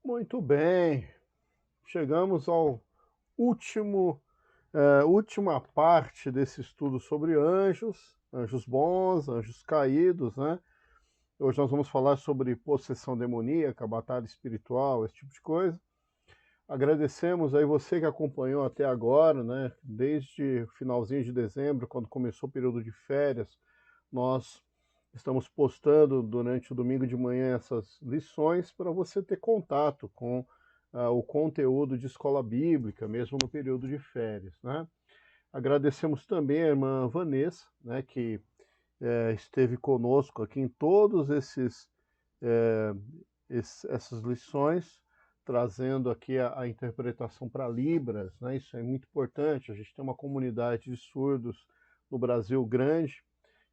Muito bem, chegamos ao última parte desse estudo sobre anjos, anjos bons, anjos caídos, né? Hoje nós vamos falar sobre possessão demoníaca, batalha espiritual, esse tipo de coisa. Agradecemos aí você que acompanhou até agora, né? Desde o finalzinho de dezembro, quando começou o período de férias, nós estamos postando durante o domingo de manhã essas lições para você ter contato com o conteúdo de escola bíblica, mesmo no período de férias, né? Agradecemos também a irmã Vanessa, né, que esteve conosco aqui em todos eh, essas lições, trazendo aqui a interpretação para Libras, né? Isso é muito importante. A gente tem uma comunidade de surdos no Brasil grande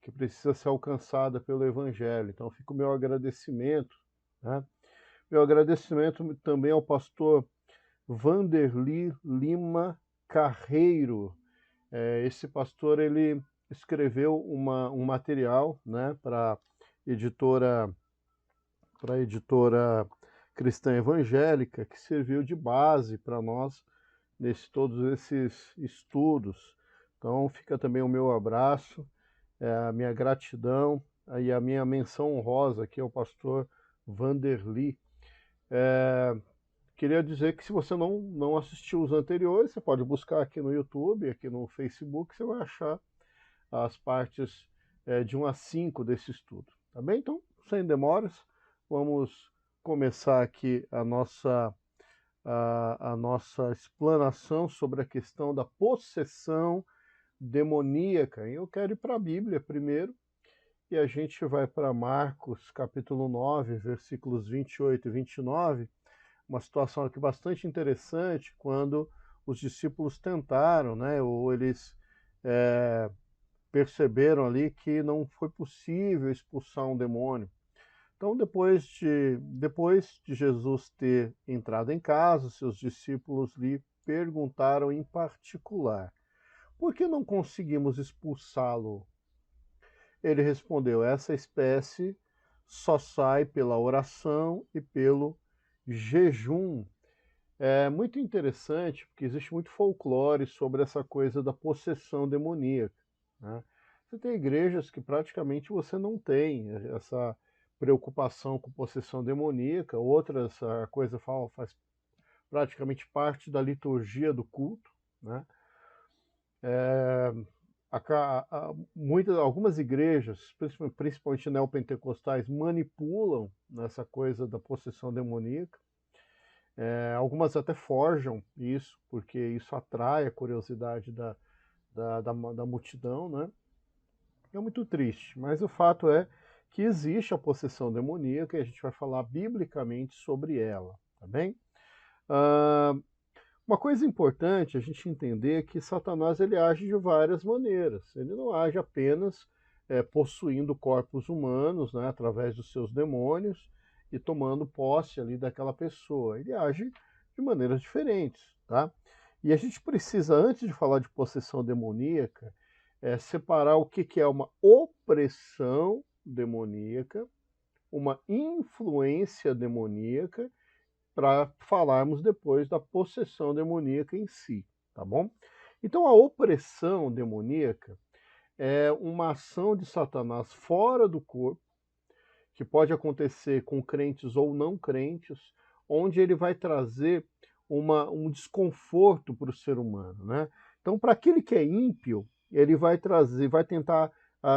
que precisa ser alcançada pelo Evangelho. Então fica o meu agradecimento, né? Meu agradecimento também ao pastor Vanderly Lima Carreiro. Esse pastor ele escreveu um material, né, editora para a editora cristã evangélica, que serviu de base para nós todos esses estudos. Então fica também o meu abraço, a minha gratidão e a minha menção honrosa aqui ao pastor Vanderly. Queria dizer que se você não assistiu os anteriores, você pode buscar aqui no YouTube, aqui no Facebook, você vai achar as partes de 1 a 5 desse estudo. Tá bem? Então, sem demoras, vamos começar aqui a nossa explanação sobre a questão da possessão demoníaca. E eu quero ir para a Bíblia primeiro, e a gente vai para Marcos, capítulo 9, versículos 28 e 29, uma situação aqui bastante interessante, quando os discípulos tentaram, né, ou eles perceberam ali que não foi possível expulsar um demônio. Então, depois de Jesus ter entrado em casa, seus discípulos lhe perguntaram em particular: por que não conseguimos expulsá-lo? Ele respondeu: essa espécie só sai pela oração e pelo jejum. É muito interessante, porque existe muito folclore sobre essa coisa da possessão demoníaca, né? Você tem igrejas que praticamente você não tem essa preocupação com possessão demoníaca, outras a coisa faz praticamente parte da liturgia do culto, né? Algumas igrejas, principalmente neopentecostais, manipulam nessa coisa da possessão demoníaca. Algumas até forjam isso, porque isso atrai a curiosidade da multidão, né? É muito triste, mas o fato é que existe a possessão demoníaca e a gente vai falar biblicamente sobre ela, tá bem? Uma coisa importante a gente entender é que Satanás ele age de várias maneiras. Ele não age apenas possuindo corpos humanos, né, através dos seus demônios e tomando posse ali daquela pessoa. Ele age de maneiras diferentes, tá? E a gente precisa, antes de falar de possessão demoníaca, separar o que é uma opressão demoníaca, uma influência demoníaca, para falarmos depois da possessão demoníaca em si, tá bom? Então a opressão demoníaca é uma ação de Satanás fora do corpo, que pode acontecer com crentes ou não crentes, onde ele vai trazer um desconforto para o ser humano, né? Então, para aquele que é ímpio, ele vai tentar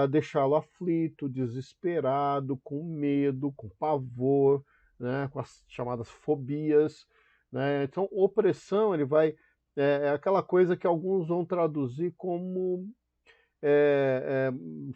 deixá-lo aflito, desesperado, com medo, com pavor, né? Com as chamadas fobias, né? Então, opressão, é aquela coisa que alguns vão traduzir como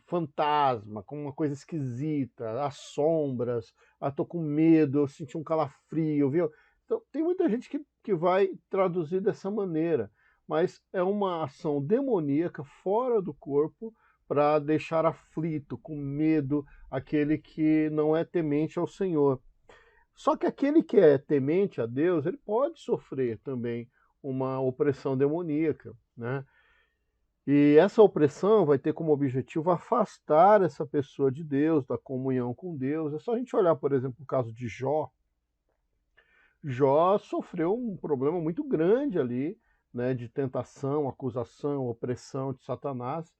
fantasma, como uma coisa esquisita, as sombras, tô com medo, eu senti um calafrio, viu? Então, tem muita gente que vai traduzir dessa maneira, mas é uma ação demoníaca fora do corpo para deixar aflito, com medo, aquele que não é temente ao Senhor. Só que aquele que é temente a Deus, ele pode sofrer também uma opressão demoníaca, né? E essa opressão vai ter como objetivo afastar essa pessoa de Deus, da comunhão com Deus. É só a gente olhar, por exemplo, o caso de Jó. Jó sofreu um problema muito grande ali, né, de tentação, acusação, opressão de Satanás,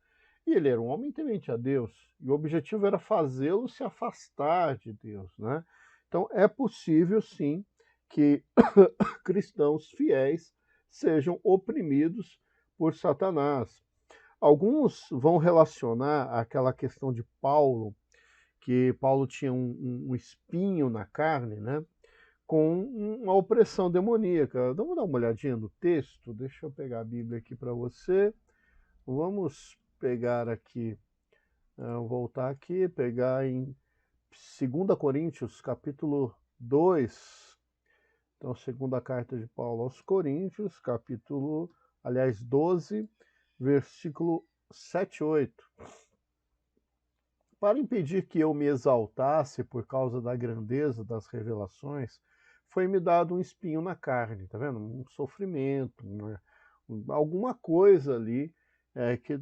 e ele era um homem temente a Deus, e o objetivo era fazê-lo se afastar de Deus, né? Então é possível sim que cristãos fiéis sejam oprimidos por Satanás. Alguns vão relacionar aquela questão de Paulo, que Paulo tinha um espinho na carne, né, com uma opressão demoníaca. Vamos dar uma olhadinha no texto? Deixa eu pegar a Bíblia aqui para você. Vamos pegar aqui, voltar aqui, pegar em 2 Coríntios, capítulo 2. Então, segunda carta de Paulo aos Coríntios, aliás, 12, versículo 7 e 8. Para impedir que eu me exaltasse por causa da grandeza das revelações, foi-me dado um espinho na carne, tá vendo? Um sofrimento, alguma coisa ali que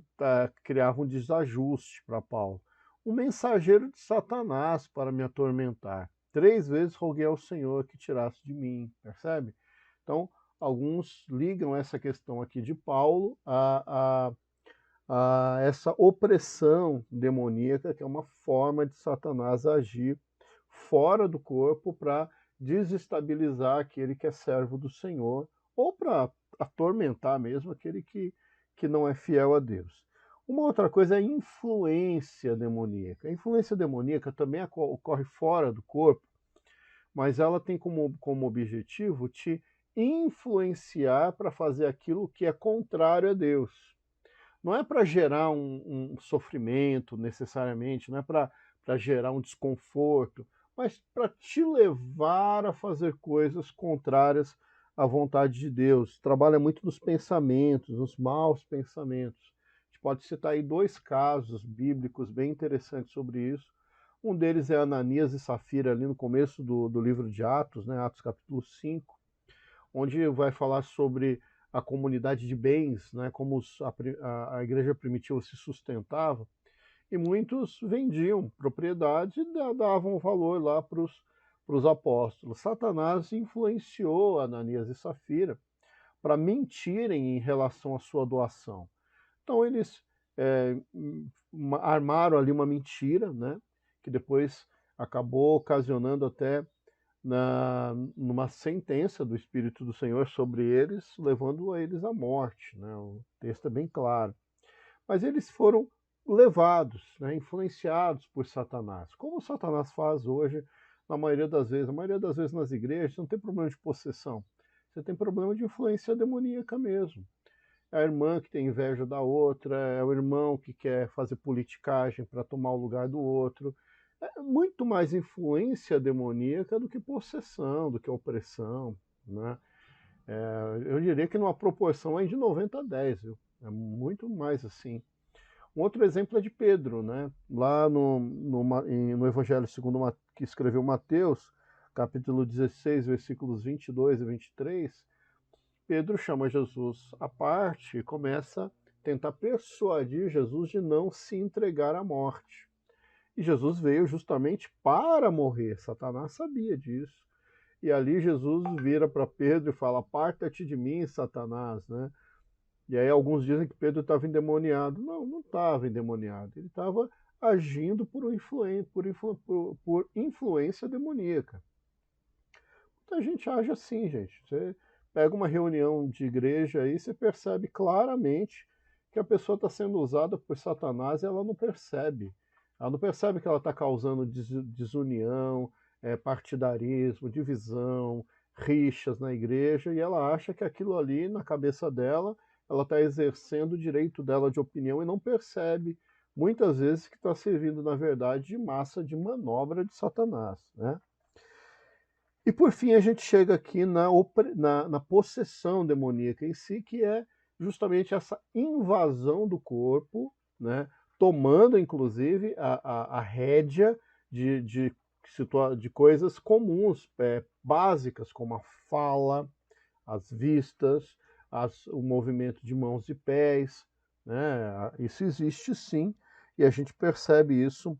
criava um desajuste para Paulo. Um mensageiro de Satanás para me atormentar. 3 vezes roguei ao Senhor que tirasse de mim, percebe? Então, alguns ligam essa questão aqui de Paulo a essa opressão demoníaca, que é uma forma de Satanás agir fora do corpo para desestabilizar aquele que é servo do Senhor, ou para atormentar mesmo aquele que não é fiel a Deus. Uma outra coisa é a influência demoníaca. A influência demoníaca também ocorre fora do corpo, mas ela tem como objetivo te influenciar para fazer aquilo que é contrário a Deus. Não é para gerar um sofrimento necessariamente, não é para gerar um desconforto, mas para te levar a fazer coisas contrárias à vontade de Deus. Trabalha muito nos pensamentos, nos maus pensamentos. A gente pode citar aí 2 casos bíblicos bem interessantes sobre isso. Um deles é Ananias e Safira, ali no começo do livro de Atos, né, Atos capítulo 5, onde vai falar sobre a comunidade de bens, né, como a igreja primitiva se sustentava, e muitos vendiam propriedades e davam valor lá para os apóstolos. Satanás influenciou Ananias e Safira para mentirem em relação à sua doação. Então eles armaram ali uma mentira, né, que depois acabou ocasionando até numa sentença do Espírito do Senhor sobre eles, levando a eles à morte, né? O texto é bem claro. Mas eles foram levados, né, influenciados por Satanás, como Satanás faz hoje na maioria das vezes. A maioria das vezes nas igrejas não tem problema de possessão, você tem problema de influência demoníaca mesmo. É a irmã que tem inveja da outra, é o irmão que quer fazer politicagem para tomar o lugar do outro. É muito mais influência demoníaca do que possessão, do que opressão, né? Eu diria que numa proporção aí de 90 a 10, viu? É muito mais assim. Um outro exemplo é de Pedro, né? Lá no Evangelho segundo que escreveu Mateus, capítulo 16, versículos 22 e 23, Pedro chama Jesus à parte e começa a tentar persuadir Jesus de não se entregar à morte. E Jesus veio justamente para morrer. Satanás sabia disso. E ali Jesus vira para Pedro e fala: aparta-te de mim, Satanás, né? E aí alguns dizem que Pedro estava endemoniado. Não, não estava endemoniado. Ele estava agindo por influência demoníaca. Muita gente age assim, gente. Você pega uma reunião de igreja aí, você percebe claramente que a pessoa está sendo usada por Satanás e ela não percebe. Ela não percebe que ela está causando desunião, partidarismo, divisão, rixas na igreja, e ela acha que aquilo ali, na cabeça dela, ela está exercendo o direito dela de opinião e não percebe, muitas vezes, que está servindo, na verdade, de massa de manobra de Satanás, né? E por fim a gente chega aqui na possessão demoníaca em si, que é justamente essa invasão do corpo, né, tomando inclusive a rédea de coisas comuns, básicas, como a fala, as vistas, o movimento de mãos e pés, né? Isso existe sim, e a gente percebe isso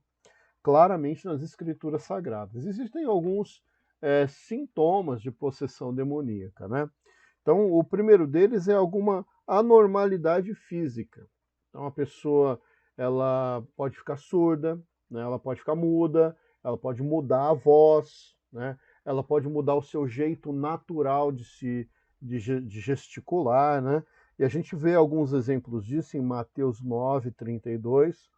claramente nas escrituras sagradas. Existem alguns sintomas de possessão demoníaca, né? Então, o primeiro deles é alguma anormalidade física. Então, a pessoa ela pode ficar surda, né? Ela pode ficar muda, ela pode mudar a voz, né? Ela pode mudar o seu jeito natural de gesticular, né? E a gente vê alguns exemplos disso em Mateus 9:32,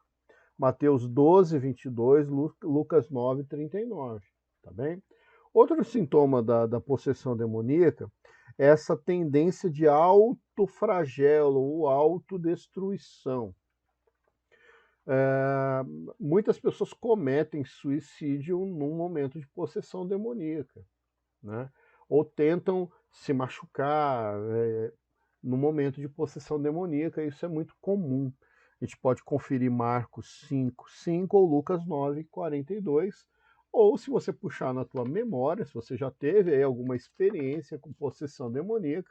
Mateus 12:22, Lucas 9:39, tá bem? Outro sintoma da possessão demoníaca é essa tendência de autoflagelo ou autodestruição. É, muitas pessoas cometem suicídio num momento de possessão demoníaca, né? Ou tentam se machucar no momento de possessão demoníaca. Isso é muito comum. A gente pode conferir Marcos 5:5 ou Lucas 9:42. Ou se você puxar na tua memória, se você já teve aí alguma experiência com possessão demoníaca,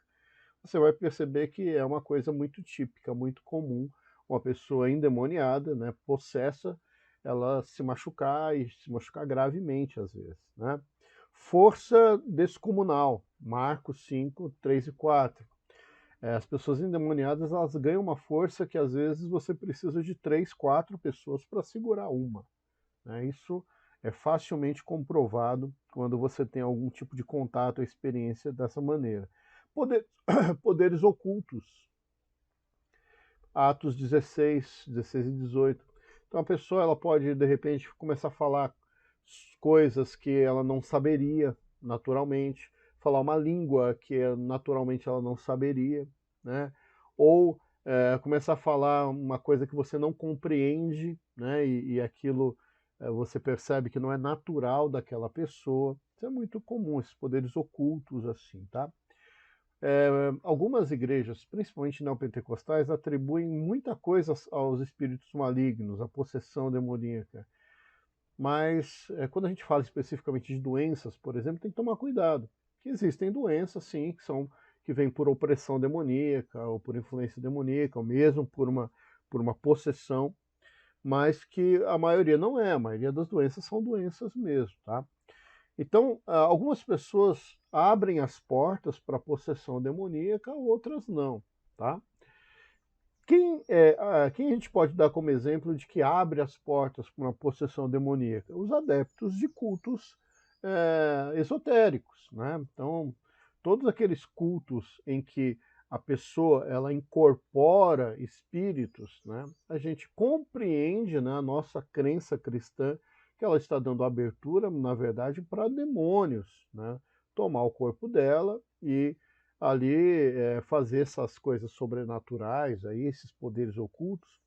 você vai perceber que é uma coisa muito típica, muito comum, uma pessoa endemoniada, né, possessa, ela se machucar e se machucar gravemente às vezes, né? Força descomunal, Marcos 5:3 e 4. As pessoas endemoniadas, elas ganham uma força que às vezes você precisa de 3, 4 pessoas para segurar uma, né? Isso é facilmente comprovado quando você tem algum tipo de contato ou experiência dessa maneira. Poderes ocultos, Atos 16 e 18. Então a pessoa ela pode, de repente, começar a falar coisas que ela não saberia naturalmente, falar uma língua que naturalmente ela não saberia, né? Ou começar a falar uma coisa que você não compreende, né? E aquilo você percebe que não é natural daquela pessoa. Isso é muito comum, esses poderes ocultos assim, tá? Algumas igrejas, principalmente neopentecostais, atribuem muita coisa aos espíritos malignos, à possessão demoníaca. Mas quando a gente fala especificamente de doenças, por exemplo, tem que tomar cuidado. Que existem doenças, sim, que vêm por opressão demoníaca, ou por influência demoníaca, ou mesmo por uma possessão, mas que a maioria não é. A maioria das doenças são doenças mesmo, tá? Então, algumas pessoas abrem as portas para a possessão demoníaca, outras não, tá? Quem a gente pode dar como exemplo de que abre as portas para uma possessão demoníaca? Os adeptos de cultos esotéricos, né? Então, todos aqueles cultos em que a pessoa ela incorpora espíritos, né? A gente compreende, né, a nossa crença cristã que ela está dando abertura, na verdade, para demônios, né? Tomar o corpo dela e ali fazer essas coisas sobrenaturais, aí, esses poderes ocultos,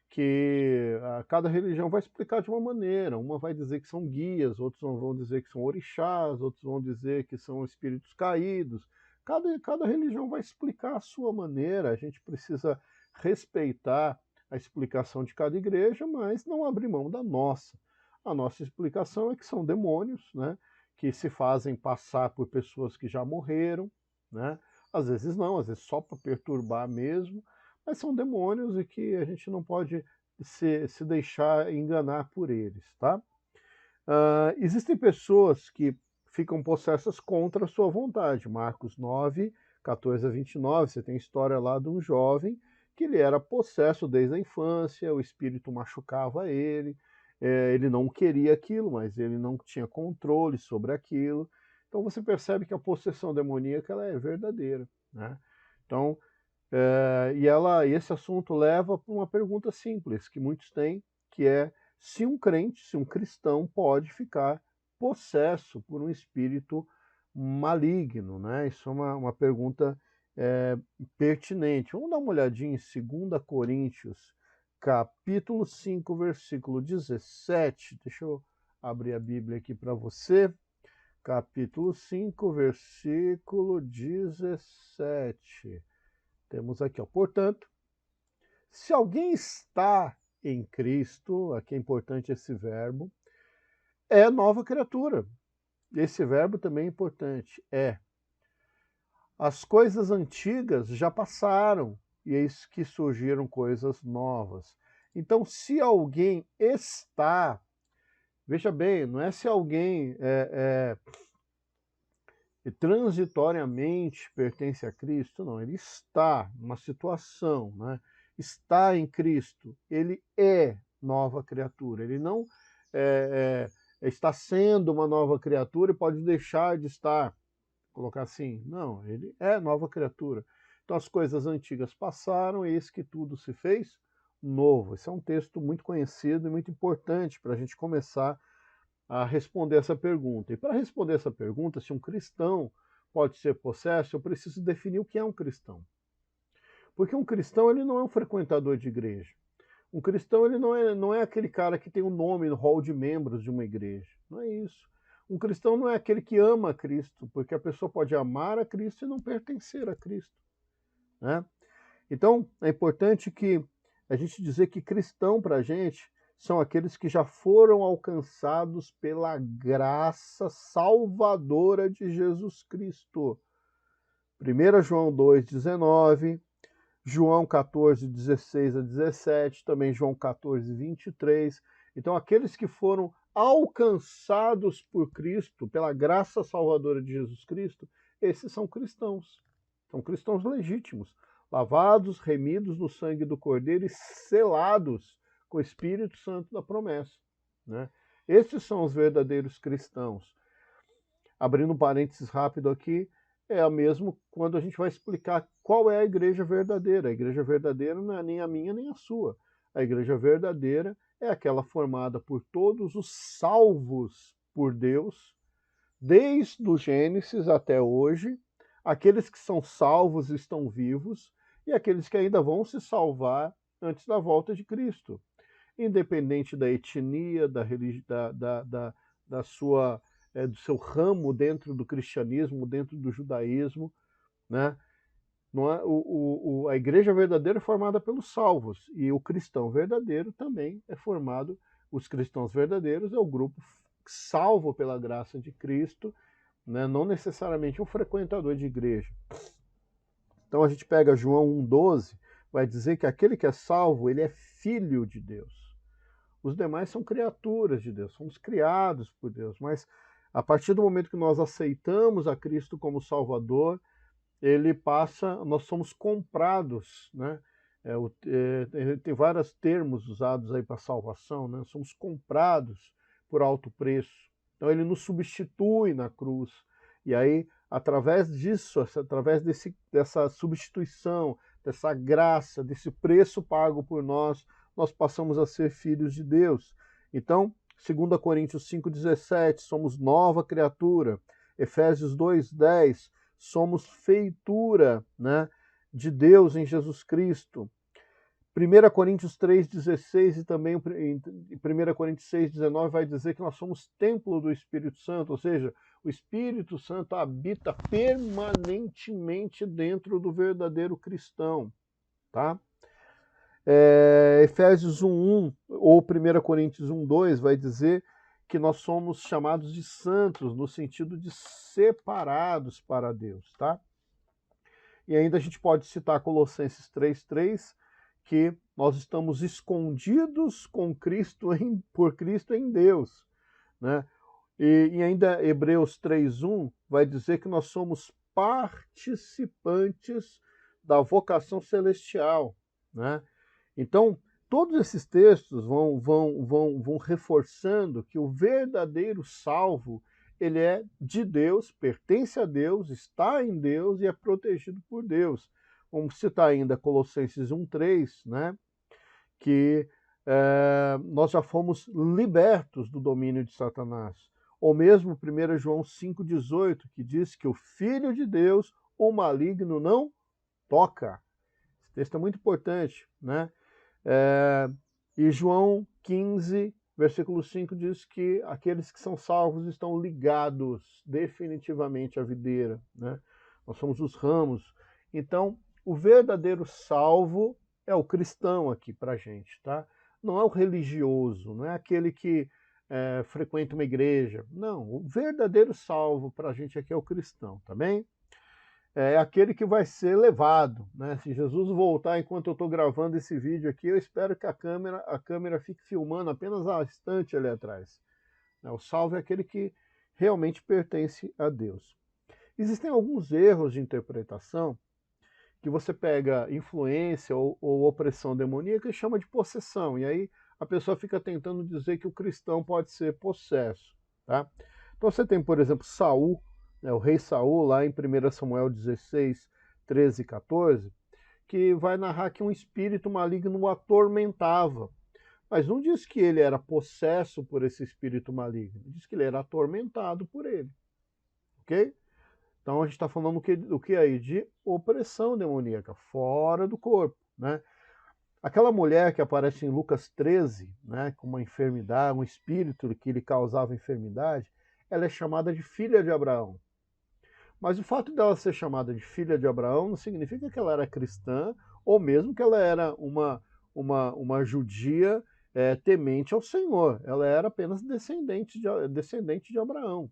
que cada religião vai explicar de uma maneira. Uma vai dizer que são guias, outros vão dizer que são orixás, outros vão dizer que são espíritos caídos. Cada religião vai explicar a sua maneira. A gente precisa respeitar a explicação de cada igreja, mas não abrir mão da nossa. A nossa explicação é que são demônios, né, que se fazem passar por pessoas que já morreram, né? Às vezes não, às vezes só para perturbar mesmo, mas são demônios e que a gente não pode se deixar enganar por eles, tá? Existem pessoas que ficam possessas contra a sua vontade. Marcos 9:14 a 29, você tem a história lá de um jovem que ele era possesso desde a infância, o espírito machucava ele, ele não queria aquilo, mas ele não tinha controle sobre aquilo. Então você percebe que a possessão demoníaca ela é verdadeira, né? Então, e esse assunto leva para uma pergunta simples que muitos têm, que é se um crente, se um cristão pode ficar possesso por um espírito maligno, né? Isso é uma pergunta pertinente. Vamos dar uma olhadinha em 2 Coríntios, capítulo 5, versículo 17. Deixa eu abrir a Bíblia aqui para você. Capítulo 5, versículo 17. Temos aqui, ó. Portanto, se alguém está em Cristo, aqui é importante esse verbo, é nova criatura. Esse verbo também é importante, é. As coisas antigas já passaram, e eis que surgiram coisas novas. Então, se alguém está, veja bem, não é se alguém e transitoriamente pertence a Cristo, não, ele está numa situação, né? Está em Cristo, ele é nova criatura, ele não está sendo uma nova criatura e pode deixar de estar, colocar assim, não, ele é nova criatura. Então as coisas antigas passaram, eis que tudo se fez novo. Esse é um texto muito conhecido e muito importante para a gente começar a responder essa pergunta. E para responder essa pergunta, se um cristão pode ser possesso, eu preciso definir o que é um cristão. Porque um cristão ele não é um frequentador de igreja. Um cristão ele não é aquele cara que tem um nome no hall de membros de uma igreja. Não é isso. Um cristão não é aquele que ama a Cristo, porque a pessoa pode amar a Cristo e não pertencer a Cristo, né? Então, é importante que a gente dizer que cristão para a gente são aqueles que já foram alcançados pela graça salvadora de Jesus Cristo. 1 João 2,19, João 14, 16 a 17, também João 14, 23. Então, aqueles que foram alcançados por Cristo, pela graça salvadora de Jesus Cristo, esses são cristãos legítimos, lavados, remidos no sangue do Cordeiro e selados com o Espírito Santo da promessa, né? Esses são os verdadeiros cristãos. Abrindo um parênteses rápido aqui, é o mesmo quando a gente vai explicar qual é a igreja verdadeira. A igreja verdadeira não é nem a minha nem a sua. A igreja verdadeira é aquela formada por todos os salvos por Deus, desde o Gênesis até hoje. Aqueles que são salvos estão vivos e aqueles que ainda vão se salvar antes da volta de Cristo. Independente da etnia, da sua, do seu ramo dentro do cristianismo, dentro do judaísmo, né? Não é, a igreja verdadeira é formada pelos salvos e o cristão verdadeiro também é formado, os cristãos verdadeiros é o grupo salvo pela graça de Cristo, né? Não necessariamente um frequentador de igreja. Então a gente pega João 1,12, vai dizer que aquele que é salvo, ele é filho de Deus. Os demais são criaturas de Deus, somos criados por Deus, mas a partir do momento que nós aceitamos a Cristo como Salvador, ele passa, nós somos comprados, né? Tem vários termos usados aí para salvação, né? Somos comprados por alto preço. Então ele nos substitui na cruz. E aí, através disso, através dessa substituição, dessa graça, desse preço pago por nós, nós passamos a ser filhos de Deus. Então, 2 Coríntios 5,17, somos nova criatura. Efésios 2,10, somos feitura, né, de Deus em Jesus Cristo. 1 Coríntios 3,16 e também 1 Coríntios 6,19 vai dizer que nós somos templo do Espírito Santo, ou seja, o Espírito Santo habita permanentemente dentro do verdadeiro cristão, tá? Efésios 1,1 ou 1 Coríntios 1,2 vai dizer que nós somos chamados de santos, no sentido de separados para Deus, tá? E ainda a gente pode citar Colossenses 3,3, que nós estamos escondidos com Cristo por Cristo em Deus, né? E ainda Hebreus 3,1 vai dizer que nós somos participantes da vocação celestial, né? Então, todos esses textos vão reforçando que o verdadeiro salvo, ele é de Deus, pertence a Deus, está em Deus e é protegido por Deus. Vamos citar ainda Colossenses 1,3, né? Que nós já fomos libertos do domínio de Satanás. Ou mesmo 1 João 5,18, que diz que o Filho de Deus, o maligno, não toca. Esse texto é muito importante, né? E João 15, versículo 5 diz que aqueles que são salvos estão ligados definitivamente à videira, né? Nós somos os ramos. Então, o verdadeiro salvo é o cristão aqui pra gente, tá? Não é o religioso, não é aquele que frequenta uma igreja. Não, o verdadeiro salvo pra gente aqui é o cristão, tá bem? É aquele que vai ser levado, né? Se Jesus voltar enquanto eu estou gravando esse vídeo aqui, eu espero que a câmera fique filmando apenas a estante ali atrás. O salvo é aquele que realmente pertence a Deus. Existem alguns erros de interpretação que você pega influência ou opressão demoníaca e chama de possessão. E aí a pessoa fica tentando dizer que o cristão pode ser possesso. Tá? Então você tem, por exemplo, Saul, né, o rei Saul, lá em 1 Samuel 16, 13 e 14, que vai narrar que um espírito maligno o atormentava. Mas não diz que ele era possesso por esse espírito maligno, diz que ele era atormentado por ele. Ok? Então a gente está falando do que aí? De opressão demoníaca, fora do corpo. Né? Aquela mulher que aparece em Lucas 13, né, com uma enfermidade, um espírito que lhe causava enfermidade, ela é chamada de filha de Abraão. Mas o fato dela ser chamada de filha de Abraão não significa que ela era cristã, ou mesmo que ela era uma judia temente ao Senhor. Ela era apenas descendente de Abraão.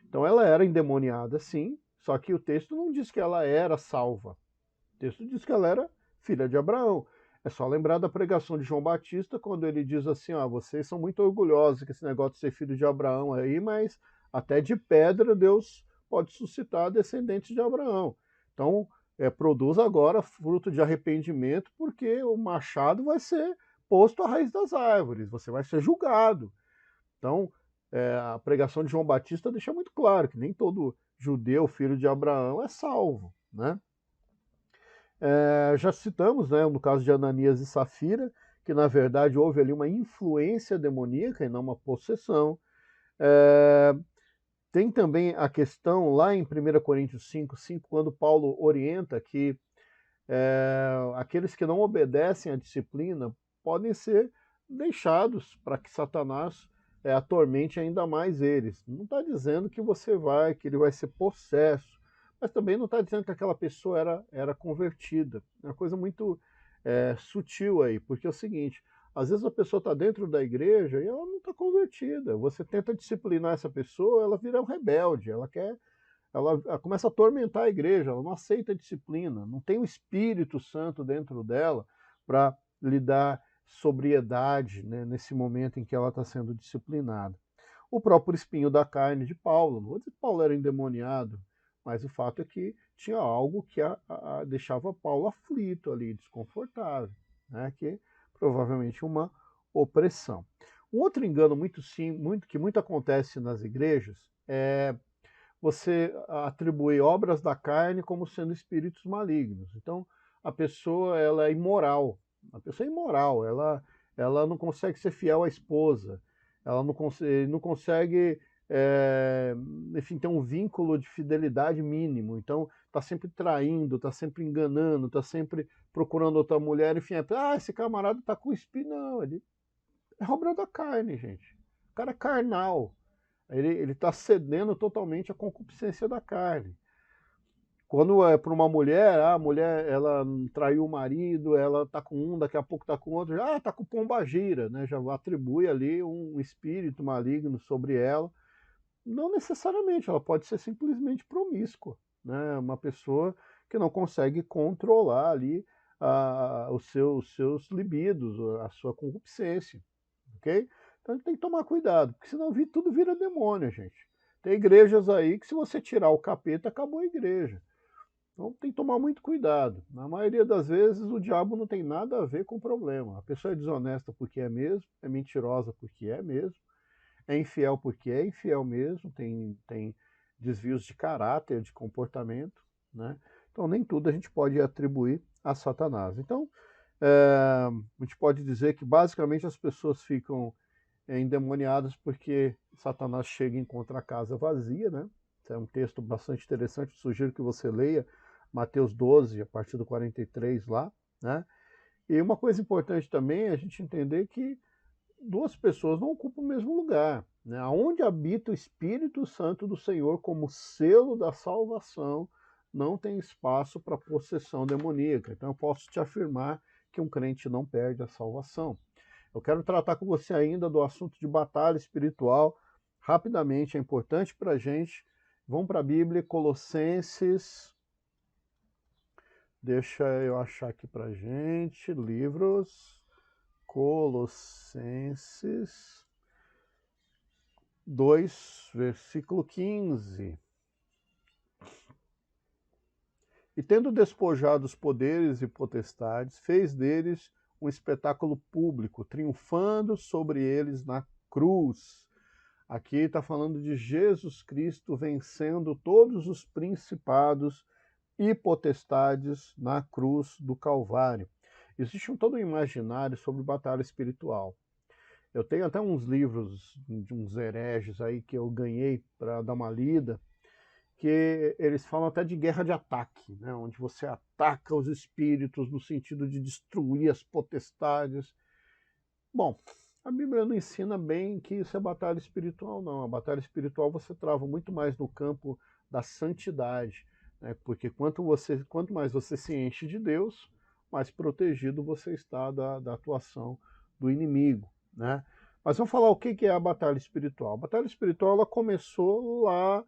Então ela era endemoniada, sim, só que o texto não diz que ela era salva. O texto diz que ela era filha de Abraão. É só lembrar da pregação de João Batista, quando ele diz assim, ó, vocês são muito orgulhosos com esse negócio de ser filho de Abraão aí, mas até de pedra Deus pode suscitar descendentes de Abraão. Então, produz agora fruto de arrependimento, porque o machado vai ser posto à raiz das árvores, você vai ser julgado. Então, a pregação de João Batista deixa muito claro que nem todo judeu, filho de Abraão, é salvo. Né? Já citamos, né, no caso de Ananias e Safira, que na verdade houve ali uma influência demoníaca e não uma possessão. Tem também a questão lá em 1 Coríntios 5, quando Paulo orienta que aqueles que não obedecem à disciplina podem ser deixados para que Satanás atormente ainda mais eles. Não está dizendo que que ele vai ser possesso, mas também não está dizendo que aquela pessoa era convertida. É uma coisa muito sutil aí, porque é o seguinte, às vezes a pessoa está dentro da igreja e ela não está convertida. Você tenta disciplinar essa pessoa, ela vira um rebelde, ela começa a atormentar a igreja, ela não aceita a disciplina, não tem o Espírito Santo dentro dela para lhe dar sobriedade, né, nesse momento em que ela está sendo disciplinada. O próprio espinho da carne de Paulo, não vou dizer que Paulo era endemoniado, mas o fato é que tinha algo que deixava Paulo aflito ali, desconfortável, né, que provavelmente uma opressão. Um outro engano que muito acontece nas igrejas é você atribuir obras da carne como sendo espíritos malignos. Então, a pessoa ela é imoral. A pessoa é imoral, ela não consegue ser fiel à esposa, ela não consegue enfim, ter um vínculo de fidelidade mínimo. Então, está sempre traindo, está sempre enganando, está sempre procurando outra mulher, enfim, esse camarada está com espírito. Não, ele é obra da carne, gente. O cara é carnal. Ele está cedendo totalmente à concupiscência da carne. Quando é para uma mulher, a mulher ela traiu o marido, ela está com um, daqui a pouco está com outro, está com pombagira, né? Já atribui ali um espírito maligno sobre ela. Não necessariamente, ela pode ser simplesmente promíscua, né? Uma pessoa que não consegue controlar ali os seus libidos, a sua concupiscência, ok? Então tem que tomar cuidado, porque senão tudo vira demônio, gente. Tem igrejas aí que se você tirar o capeta, acabou a igreja. Então tem que tomar muito cuidado. Na maioria das vezes o diabo não tem nada a ver com o problema. A pessoa é desonesta porque é mesmo, é mentirosa porque é mesmo, é infiel porque é infiel mesmo, tem desvios de caráter, de comportamento, né? Então nem tudo a gente pode atribuir a Satanás. Então a gente pode dizer que basicamente as pessoas ficam endemoniadas porque Satanás chega e encontra a casa vazia, né? Esse é um texto bastante interessante, sugiro que você leia Mateus 12, a partir do 43 lá, né? E uma coisa importante também é a gente entender que duas pessoas não ocupam o mesmo lugar, né? Onde habita o Espírito Santo do Senhor como selo da salvação, não tem espaço para possessão demoníaca. Então eu posso te afirmar que um crente não perde a salvação. Eu quero tratar com você ainda do assunto de batalha espiritual, rapidamente, é importante para a gente. Vamos para a Bíblia, Colossenses, deixa eu achar aqui para a gente, livros, Colossenses 2, versículo 15. E tendo despojado os poderes e potestades, fez deles um espetáculo público, triunfando sobre eles na cruz. Aqui está falando de Jesus Cristo vencendo todos os principados e potestades na cruz do Calvário. Existe todo um imaginário sobre batalha espiritual. Eu tenho até uns livros de uns hereges aí que eu ganhei para dar uma lida, que eles falam até de guerra de ataque, né? Onde você ataca os espíritos no sentido de destruir as potestades. Bom, a Bíblia não ensina bem que isso é batalha espiritual, não. A batalha espiritual você trava muito mais no campo da santidade, né? Porque quanto mais você se enche de Deus, mais protegido você está da atuação do inimigo, né? Mas vamos falar o que é a batalha espiritual. A batalha espiritual ela começou lá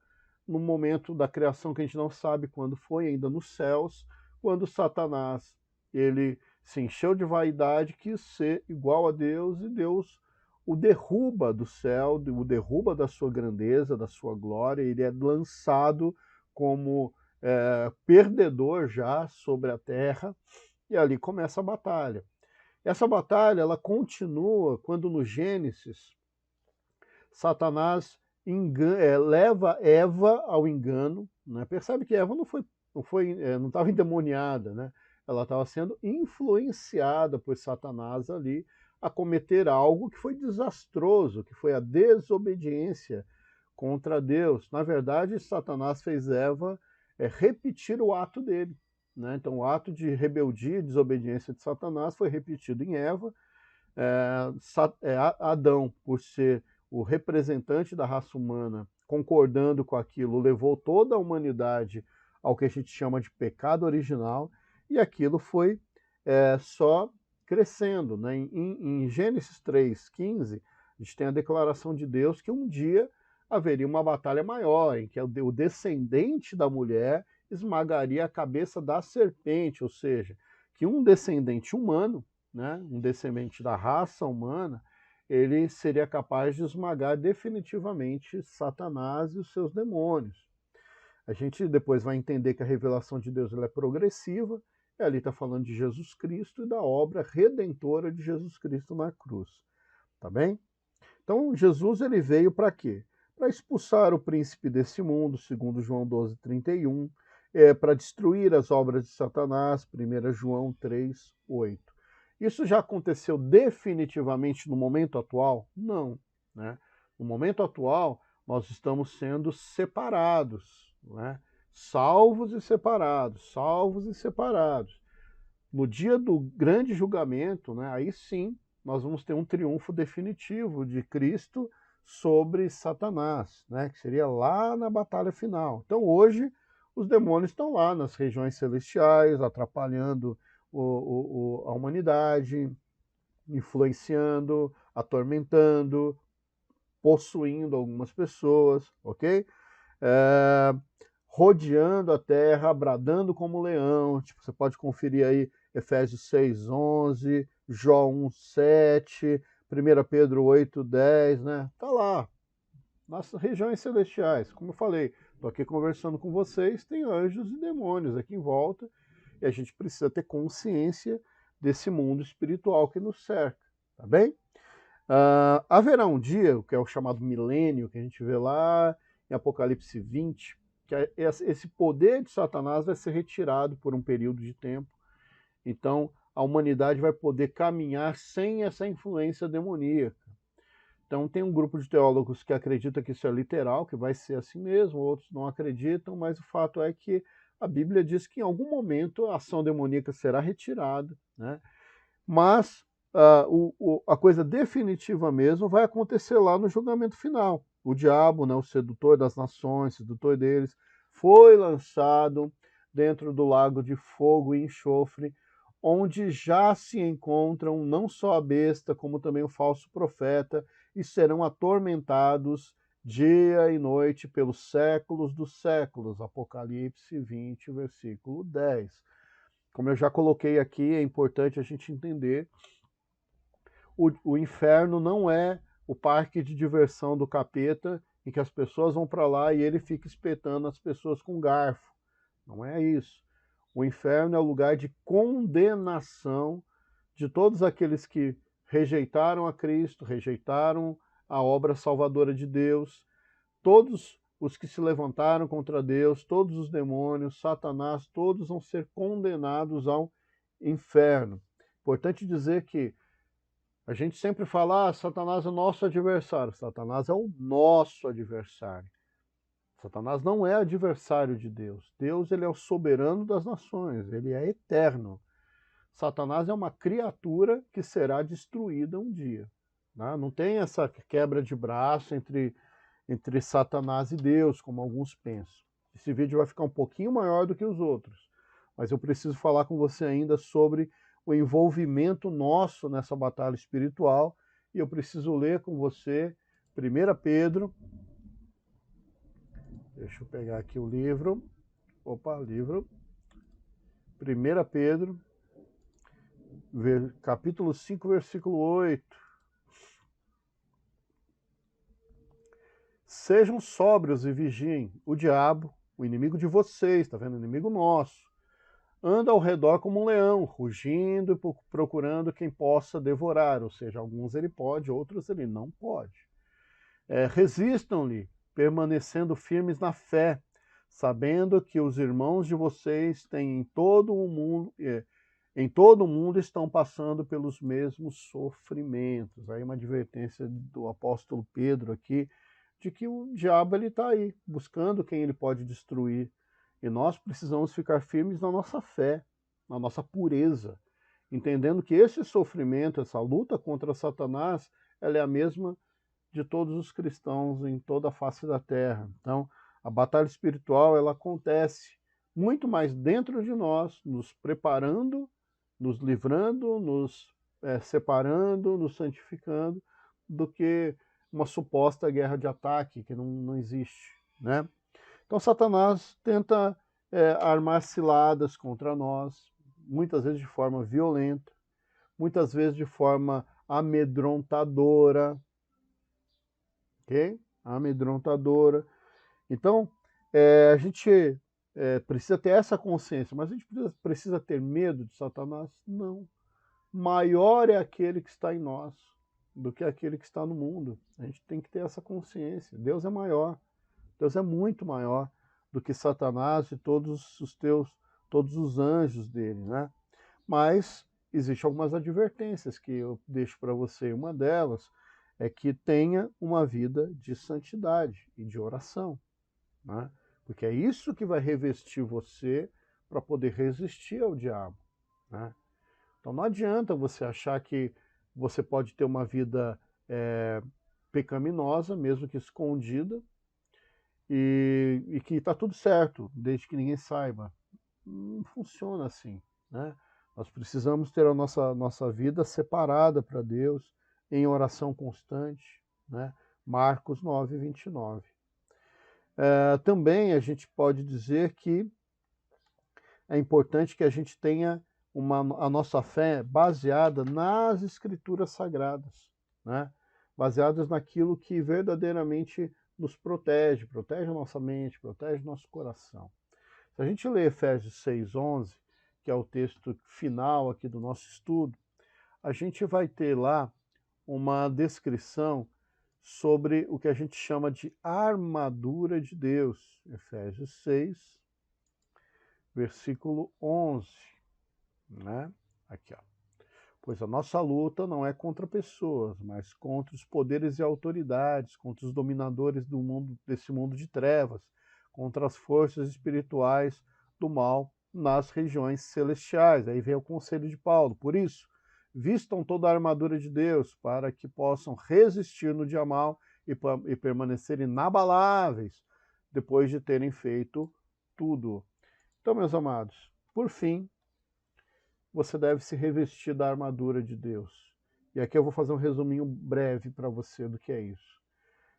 no momento da criação que a gente não sabe quando foi, ainda nos céus, quando Satanás ele se encheu de vaidade, quis ser igual a Deus, e Deus o derruba do céu, o derruba da sua grandeza, da sua glória, ele é lançado como perdedor já sobre a terra, e ali começa a batalha. Essa batalha ela continua quando no Gênesis Satanás leva Eva ao engano, né? Percebe que Eva não estava endemoniada, né? Ela estava sendo influenciada por Satanás ali a cometer algo que foi desastroso, que foi a desobediência contra Deus. Na verdade, Satanás fez Eva repetir o ato dele, né? Então, o ato de rebeldia e desobediência de Satanás foi repetido em Eva. Adão, por ser o representante da raça humana, concordando com aquilo, levou toda a humanidade ao que a gente chama de pecado original, e aquilo foi só crescendo, né? Em Gênesis 3:15, a gente tem a declaração de Deus que um dia haveria uma batalha maior, em que o descendente da mulher esmagaria a cabeça da serpente, ou seja, que um descendente humano, né, um descendente da raça humana, ele seria capaz de esmagar definitivamente Satanás e os seus demônios. A gente depois vai entender que a revelação de Deus ela é progressiva, e ali está falando de Jesus Cristo e da obra redentora de Jesus Cristo na cruz. Tá bem? Então, Jesus ele veio para quê? Para expulsar o príncipe desse mundo, segundo João 12:31, para destruir as obras de Satanás, 1 João 3:8. Isso já aconteceu definitivamente no momento atual? Não, né? No momento atual, nós estamos sendo separados, né? Salvos e separados, salvos e separados. No dia do grande julgamento, né, aí sim, nós vamos ter um triunfo definitivo de Cristo sobre Satanás, né, que seria lá na batalha final. Então hoje, os demônios estão lá nas regiões celestiais, atrapalhando a humanidade, influenciando, atormentando, possuindo algumas pessoas, ok? Rodeando a terra, bradando como leão. Tipo, você pode conferir aí Efésios 6:11, Jó 1:7, 1 Pedro 8:10, né? Tá lá, nas regiões celestiais. Como eu falei, estou aqui conversando com vocês, tem anjos e demônios aqui em volta, e a gente precisa ter consciência desse mundo espiritual que nos cerca, tá bem? Haverá um dia, que é o chamado milênio, que a gente vê lá em Apocalipse 20, que esse poder de Satanás vai ser retirado por um período de tempo. Então, a humanidade vai poder caminhar sem essa influência demoníaca. Então, tem um grupo de teólogos que acredita que isso é literal, que vai ser assim mesmo, outros não acreditam, mas o fato é que a Bíblia diz que em algum momento a ação demoníaca será retirada, né? Mas a coisa definitiva mesmo vai acontecer lá no julgamento final. O diabo, né, o sedutor das nações, sedutor deles, foi lançado dentro do lago de fogo e enxofre, onde já se encontram não só a besta, como também o falso profeta, e serão atormentados dia e noite pelos séculos dos séculos. Apocalipse 20, versículo 10. Como eu já coloquei aqui, é importante a gente entender, o inferno não é o parque de diversão do capeta, em que as pessoas vão para lá e ele fica espetando as pessoas com garfo. Não é isso. O inferno é o lugar de condenação de todos aqueles que rejeitaram a Cristo, rejeitaram a obra salvadora de Deus, todos os que se levantaram contra Deus, todos os demônios, Satanás, todos vão ser condenados ao inferno. Importante dizer que a gente sempre fala, Satanás é o nosso adversário. Satanás é o nosso adversário. Satanás não é adversário de Deus. Deus, ele é o soberano das nações, ele é eterno. Satanás é uma criatura que será destruída um dia. Né? Não tem essa quebra de braço entre Satanás e Deus, como alguns pensam. Esse vídeo vai ficar um pouquinho maior do que os outros, mas eu preciso falar com você ainda sobre o envolvimento nosso nessa batalha espiritual, e eu preciso ler com você 1 Pedro, deixa eu pegar aqui o livro, livro, 1 Pedro, capítulo 5, versículo 8. Sejam sóbrios e vigiem. O diabo, o inimigo de vocês, tá vendo? O inimigo nosso, anda ao redor como um leão, rugindo e procurando quem possa devorar. Ou seja, alguns ele pode, outros ele não pode. Resistam-lhe, permanecendo firmes na fé, sabendo que os irmãos de vocês têm em todo o mundo estão passando pelos mesmos sofrimentos. Aí uma advertência do apóstolo Pedro aqui, de que o diabo está aí, buscando quem ele pode destruir. E nós precisamos ficar firmes na nossa fé, na nossa pureza, entendendo que esse sofrimento, essa luta contra Satanás, ela é a mesma de todos os cristãos em toda a face da terra. Então, a batalha espiritual, ela acontece muito mais dentro de nós, nos preparando, nos livrando, nos separando, nos santificando, do que uma suposta guerra de ataque que não existe, né? Então Satanás tenta armar ciladas contra nós, muitas vezes de forma violenta, muitas vezes de forma amedrontadora, ok? Amedrontadora. Então a gente precisa ter essa consciência, mas a gente precisa ter medo de Satanás? Não. Maior é aquele que está em nós do que aquele que está no mundo. A gente tem que ter essa consciência. Deus é maior. Deus é muito maior do que Satanás e todos os anjos dele, né? Mas existem algumas advertências que eu deixo para você. Uma delas é que tenha uma vida de santidade e de oração, né? Porque é isso que vai revestir você para poder resistir ao diabo, né? Então não adianta você achar que você pode ter uma vida pecaminosa, mesmo que escondida, e que está tudo certo, desde que ninguém saiba. Não funciona assim, né? Nós precisamos ter a nossa vida separada para Deus, em oração constante, né? Marcos 9, 29. Também a gente pode dizer que é importante que a gente tenha a nossa fé baseada nas Escrituras Sagradas, né? Baseadas naquilo que verdadeiramente nos protege a nossa mente, protege o nosso coração. Se a gente lê Efésios 6:11, que é o texto final aqui do nosso estudo, a gente vai ter lá uma descrição sobre o que a gente chama de armadura de Deus. Efésios 6, versículo 11. Né? Aqui, ó. Pois a nossa luta não é contra pessoas, mas contra os poderes e autoridades, contra os dominadores desse mundo de trevas, contra as forças espirituais do mal nas regiões celestiais. Aí vem o conselho de Paulo. Por isso, vistam toda a armadura de Deus, para que possam resistir no dia mal e permanecer inabaláveis depois de terem feito tudo. Então, meus amados, por fim, você deve se revestir da armadura de Deus. E aqui eu vou fazer um resuminho breve para você do que é isso.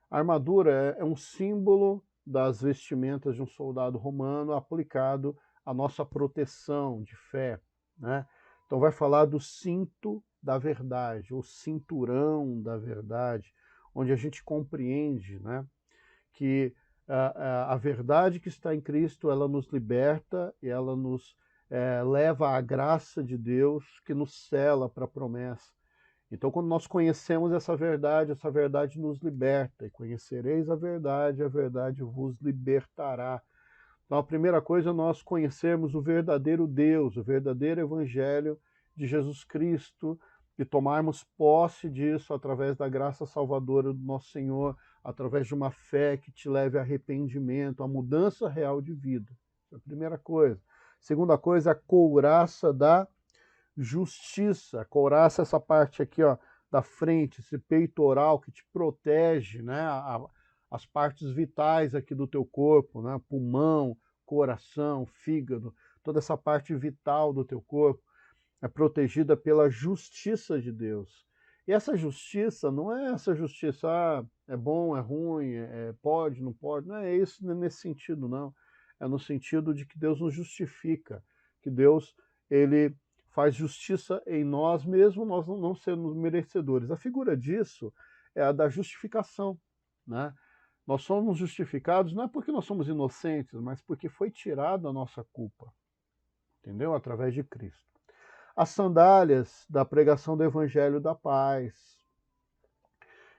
A armadura é um símbolo das vestimentas de um soldado romano aplicado à nossa proteção de fé, né? Então vai falar do cinto da verdade, ou cinturão da verdade, onde a gente compreende, né, que a verdade que está em Cristo, ela nos liberta e ela nos leva a graça de Deus que nos sela para a promessa. Então, quando nós conhecemos essa verdade nos liberta. E conhecereis a verdade vos libertará. Então, a primeira coisa é nós conhecermos o verdadeiro Deus, o verdadeiro Evangelho de Jesus Cristo, e tomarmos posse disso através da graça salvadora do nosso Senhor, através de uma fé que te leve a arrependimento, a mudança real de vida. Essa é a primeira coisa. Segunda coisa, a couraça da justiça. A couraça, essa parte aqui, ó, da frente, esse peitoral que te protege, né, as partes vitais aqui do teu corpo, né, pulmão, coração, fígado, toda essa parte vital do teu corpo é protegida pela justiça de Deus. E essa justiça não é essa justiça, é bom, é ruim, pode, não pode, não é isso nesse sentido, não. É no sentido de que Deus nos justifica, que Deus, ele faz justiça em nós mesmo, nós não sermos merecedores. A figura disso é a da justificação, né? Nós somos justificados não é porque nós somos inocentes, mas porque foi tirada a nossa culpa, entendeu? Através de Cristo. As sandálias da pregação do Evangelho da Paz.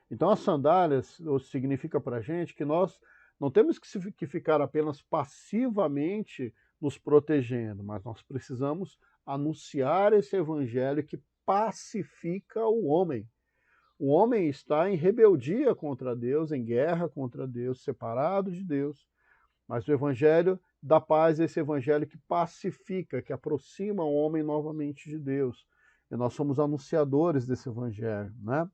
Então, as sandálias significa para a gente que nós não temos que ficar apenas passivamente nos protegendo, mas nós precisamos anunciar esse Evangelho que pacifica o homem. O homem está em rebeldia contra Deus, em guerra contra Deus, separado de Deus, mas o Evangelho da paz é esse Evangelho que pacifica, que aproxima o homem novamente de Deus. E nós somos anunciadores desse Evangelho, né?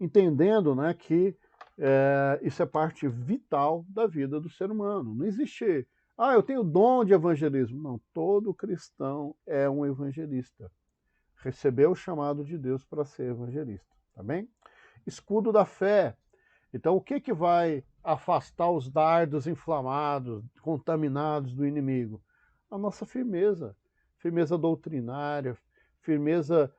Entendendo, né, que isso é parte vital da vida do ser humano. Não existe, eu tenho dom de evangelismo. Não, todo cristão é um evangelista. Recebeu o chamado de Deus para ser evangelista, tá bem? Escudo da fé. Então, o que vai afastar os dardos inflamados, contaminados do inimigo? A nossa firmeza. Firmeza doutrinária, firmeza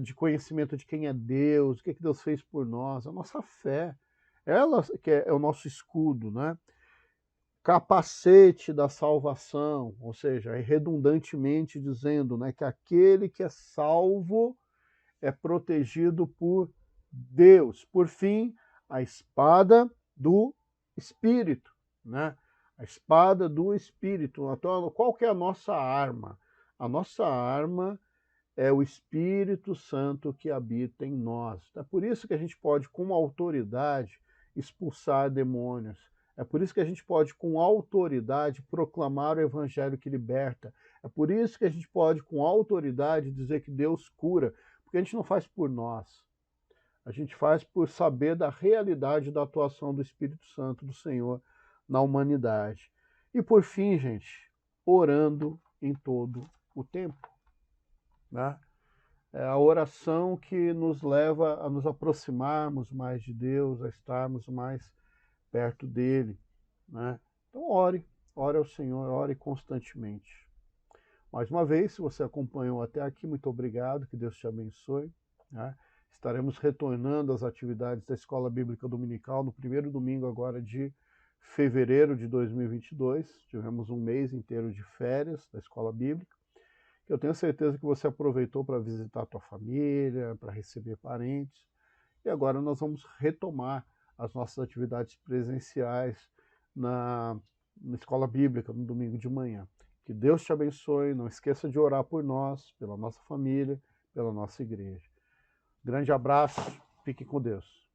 de conhecimento de quem é Deus, o que Deus fez por nós, a nossa fé. Ela que é o nosso escudo, né? Capacete da salvação, ou seja, redundantemente dizendo, né, que aquele que é salvo é protegido por Deus. Por fim, a espada do Espírito, né? A espada do Espírito. Então, qual que é a nossa arma? A nossa arma é o Espírito Santo que habita em nós. É por isso que a gente pode, com autoridade, expulsar demônios. É por isso que a gente pode, com autoridade, proclamar o Evangelho que liberta. É por isso que a gente pode, com autoridade, dizer que Deus cura. Porque a gente não faz por nós. A gente faz por saber da realidade da atuação do Espírito Santo do Senhor na humanidade. E por fim, gente, orando em todo o tempo. Né? É a oração que nos leva a nos aproximarmos mais de Deus, a estarmos mais perto dele. Né? Então ore ao Senhor, ore constantemente. Mais uma vez, se você acompanhou até aqui, muito obrigado, que Deus te abençoe. Né? Estaremos retornando às atividades da Escola Bíblica Dominical no primeiro domingo agora de fevereiro de 2022. Tivemos um mês inteiro de férias da Escola Bíblica. Eu tenho certeza que você aproveitou para visitar a tua família, para receber parentes. E agora nós vamos retomar as nossas atividades presenciais na Escola Bíblica no domingo de manhã. Que Deus te abençoe, não esqueça de orar por nós, pela nossa família, pela nossa igreja. Grande abraço, fique com Deus.